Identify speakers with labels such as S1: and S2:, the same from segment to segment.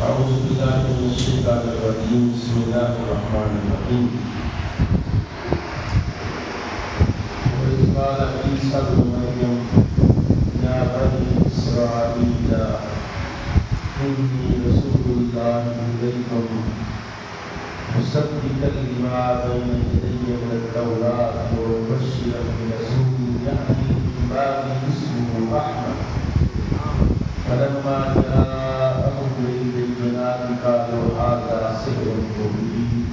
S1: أعوذ بالله من الشيطان الرجيم بسم الله الرحمن الرحيم وإذ قال عيسى ابن مريم يا بني إسرائيل إني رسول الله إليكم مصدقا لما بين يدي من التوراة ومبشرا برسول يأتي من بعد اسمه أحمد فلما جاءهم بالبينات قالوا هذا سحر مبين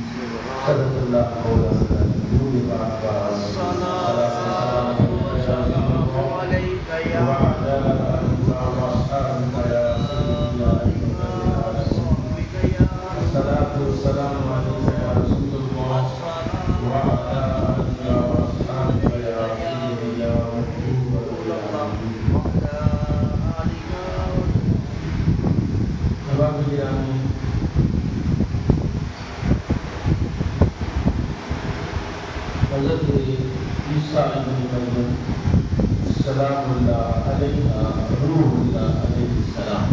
S1: صدق الله مولانا الصلاة عليك يا وعلى آلك وأصحابك يا سيدنا الصلاة والسلام عليك يا رسول الله وعلى آلك وأصحابك يا سيدي يا محبوب الله حضرت عیسیٰ ابن مریم سلام اللہ علیہ روح اللہ علیہ السلام،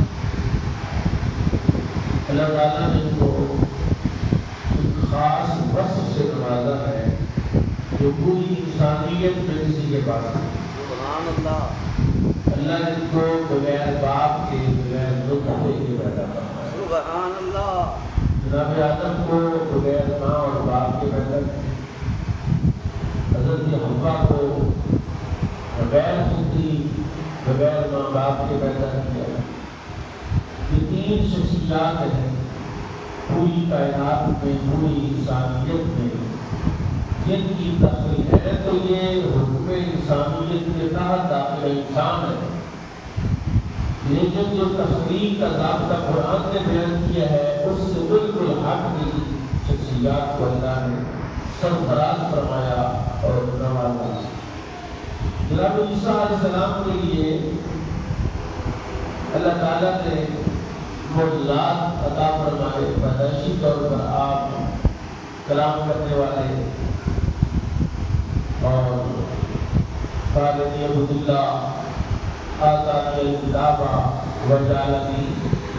S1: اللہ تعالیٰ نے ان کو ایک خاص وصف سے نوازا ہے جو پوری انسانیت میں کسی کے پاس نہیں۔ سبحان اللہ۔ اللہ نے ان کو بغیر باپ کے بغیر نطفے کے پیدا کرا ہے۔ سبحان اللہ۔ جناب آدم کو بغیر ماں اور باپ کے پیدا کیا، حضرت حوا کو بغیر فطری بغیر ماں باپ کے پیدا کیا۔ یہ تین شخصیات ہیں پوری کائنات میں، پوری انسانیت میں، جن کی تخلیق ہے تو یہ حکم انسانیت کے تحت داخل انسان ہے، لیکن جو تخلیق کا ضابطہ قرآن نے بیان کیا ہے اس سے بالکل ہٹ کی شخصیات کو اللہ نے سرفراز فرمایا اور نوازا۔ جناب عیسیٰ علیہ السلام کے لیے اللہ تعالیٰ نے معجزات عطا فرمائے، پیدائشی طور پر آپ کلام کرنے والے اور قالنی عبد اللہ آتانی الکتاب وجعلنی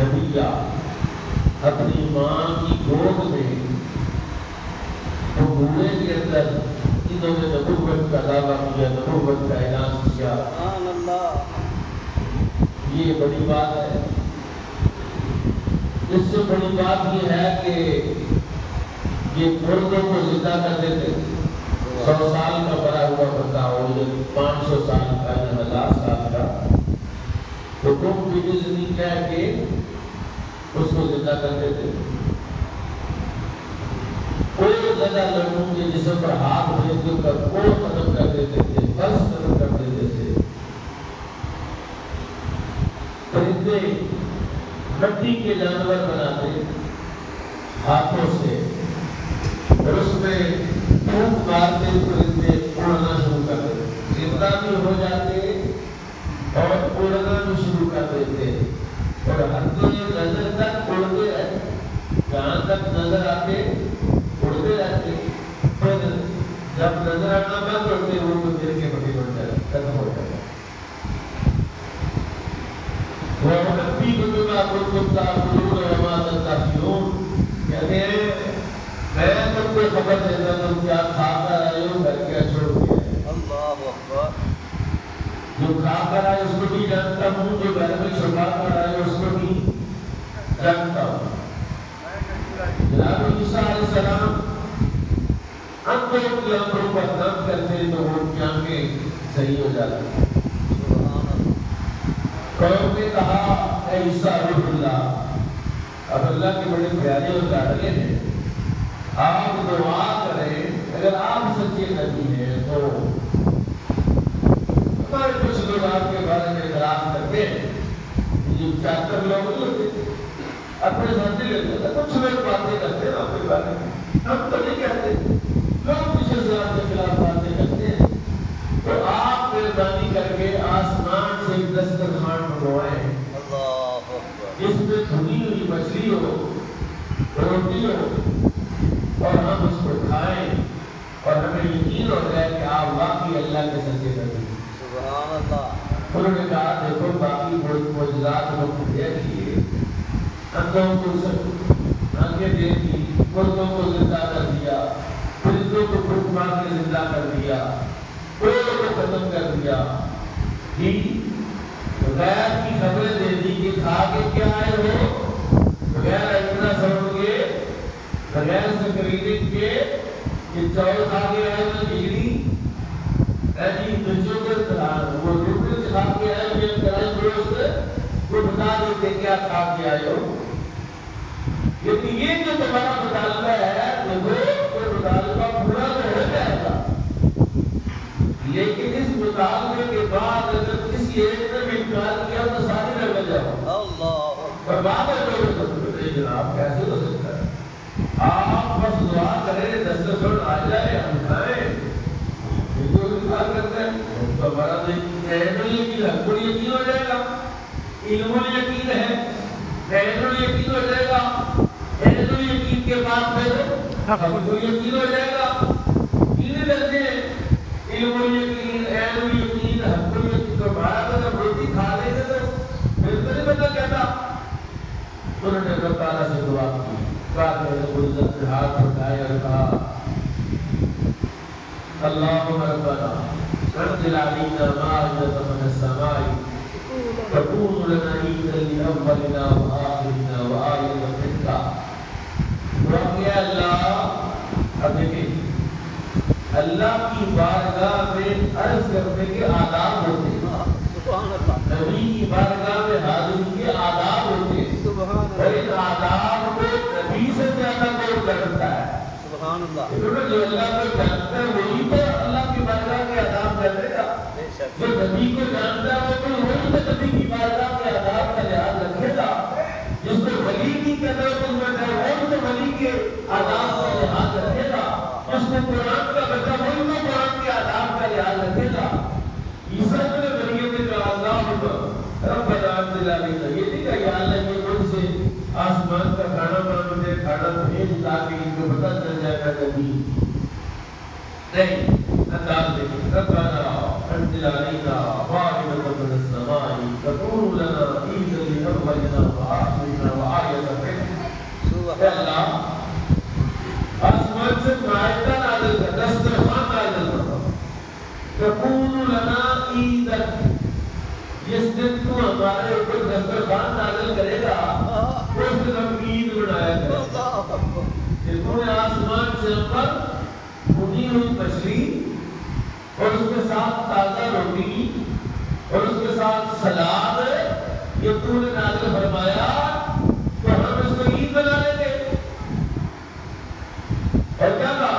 S1: نبیا، اپنی ماں کی گود میں تو بوڑھے کے اندر انہوں نے نبوت کا دعویٰ کیا، نبوت کا اعلان کیا۔ سبحان اللہ۔ یہ بڑی بات ہے۔ اس سے بڑی بات یہ ہے کہ یہ مردوں کو زندہ کر دیتے، 100 سال کا بڑا ہوا بندہ ہو یا 500 سال کا یا 1000 سال کا، حکم کی بزنی کہہ کے اس کو زندہ کر دیتے۔ کوئی زیادہ لڑکوں کے جسم پر ہاتھ بھیج کر کوڑ ختم کر دیتے تھے، بس ختم کر دیتے تھے۔ پرندے مٹی کے جانور بناتے ہاتھوں سے اور اس میں پھونک مارتے، پرندے اڑنا شروع کر دیتے، زندہ بھی ہو جاتے اور اڑنا بھی شروع کر دیتے، اور ہاتھ نظر تک اڑتے رہتے، جہاں تک نظر آتے اڑتے رہتے، پھر جب نظر آنا بند کرتے وہ تو دل کے بڑی بن جاتے، ختم ہو جاتے۔ کہتے ہیں میں تم کو خبر دیتا تم کیا کھا کر آئے ہو، گھر کیا چھوڑ دیا ہے۔ اللہ اکبر۔ جو کھا کر آئے اس کو بھی جانتا ہوں، جو گھر میں چھپا کر آئے اس کو بھی جانتا ہوں۔ جناب عیسیٰ علیہ السلام اندر کی آنکھوں پر نم کرتے تو وہ کی آنکھیں صحیح ہو جاتی۔ قوم نے کہا اے عیسیٰ روح اللہ، اب اللہ کے بڑے پیارے اور لاڈلے ہیں، آپ دعا کریں، اگر آپ سچے نبی ہیں تو ہمارے کچھ لوگ آپ کے بارے میں اعتراض کرتے ہیں، یہ 74 لوگ نہیں ہوتے اپنے ساتھ نہیں لیتے، کچھ لوگ باتیں کرتے ہیں آپ کے بارے میں، ہم تو نہیں کہتے، لوگ پیچھے سے آپ کے خلاف باتیں کرتے ہیں، تو آپ مہربانی کر کے آسمان سے دسترخوان منگوائیں جس میں بھنی ہوئی مچھلی ہو، روٹی ہو، اور ہم اس کو کھائیں اور ہمیں یقین ہو جائے کہ آپ واقعی اللہ کے سچے نبی ہیں۔ سبحان اللہ۔ انہوں نے کہا دیکھو باقی معجزات لوگ کیے، اندھوں کو آنکھیں دے دی، مردوں کو زندہ کر دیا، پرندوں کو پھونک مار کے زندہ کر دیا، پیڑوں کو ختم کر دیا، جی غیر کی خبریں دے دی کہ کھا کے کیا آئے ہو، بغیر اتنا سمجھ کے، بغیر سکریننگ کے کہ چاول کھا کے آئے ہو بجلی، جی بچوں کے وہ روٹی کھا کے آئے ہو، یہ کرائی دوست وہ بتا دیتے کیا کھا کے آئے ہو۔ لیکن یہ جو تمہارا مطالبہ ہے دیکھو یہ مطالبہ پورا تو ہو جائے گا، لیکن اس مطالبے کے بعد اگر کسی ایک نے بھی انکار کیا تو ساری رہ جاؤ، برباد ہو جاؤ۔ جناب کیسے ہو سکتا ہے؟ آپ بس دعا کریں دسترخوان آ جائے ہم کھائیں، یہ تو انکار کرتے ہیں تو ہمارا علم الیقین حق الیقین ہو جائے گا، علم الیقین ہے، علم الیقین ہو جائے گا، علم الیقین کے بعد پھر حق الیقین ہو جائے گا، تین درجے علم الیقین، علم الیقین، حق الیقین کو بھارا تو جب روٹی کھا لیں گے تو پھر تو نہیں پتہ کہتا۔ انہوں نے اللہ تعالیٰ سے دعا کی، کہا کہ عزت نے ہاتھ اٹھائے اور کہا اللہم ربنا انزل علینا مائدۃ من السماء تکون لنا عیدا لاولنا وآخرنا وآیۃ منک۔ دعا کیا اللہ، اب دیکھیں اللہ کی بارگاہ میں عرض کرنے کے آداب ہوتے ہیں، نبی کی بارگاہ میں حاضری کے آداب ہوتے ہیں، اور ان آداب کو نبی سے زیادہ کون جانتا ہے؟ جو اللہ کو جانتا ہے وہی تو اللہ کی بارگاہ کے آداب جانے گا، جو نبی کو جانتا ہے وہ تو وہی تو نبی کی بارگاہ کے آداب کا لحاظ رکھے گا، جس کو ولی کی قدر قیمت ہے وہ تو ولی کے آداب کا لحاظ رکھے گا، جس کو قرآن کا بچہ وہی تو قرآن کے آداب کا لحاظ رکھے گا۔ عیسیٰ ابن مریم نے کہا اللہم ربنا انزل علینا، یہ نہیں کہا یا اللہ یہ مجھ سے آسمان کا کھانا مانگتے کھانا بھیج تاکہ ان کو پتہ چل جائے گا نبی، نہیں انداز دیکھیں ربنا انزل علینا مائدۃ من السماء تکون لنا عیدا لاولنا وآخرنا وآیۃ منک۔ اے اللہ آسمان سے مائدہ نازل کر، دسترخوان نازل کر، تکون لنا عیدا، جس دن تو ہمارے اوپر دسترخوان نازل کرے گا اس دن ہم عید منایا کریں گے۔ تو نے آسمان سے اوپر بھنی ہوئی مچھلی اور اس کے ساتھ تازہ روٹی اور اس کے ساتھ سلاد یہ تو نے نازل فرمایا تو ہم اس کو عید بنا لیں گے۔ اور کیا کہا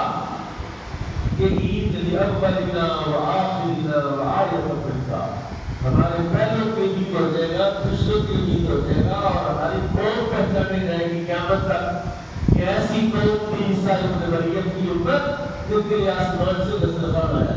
S1: کہ عید لاولنا وآخرنا وآیۃ منک، ہمارے پہلوں کے عید ہو جائے گا، دوسروں کے عید ہو جائے گا، اور ہماری قوم پہچانے جائے گی قیامت تک کہ ایسی قوم تھی عیسیٰ ابن مریم کی امت جن کے لیے آسمان سے دسترخوان آیا۔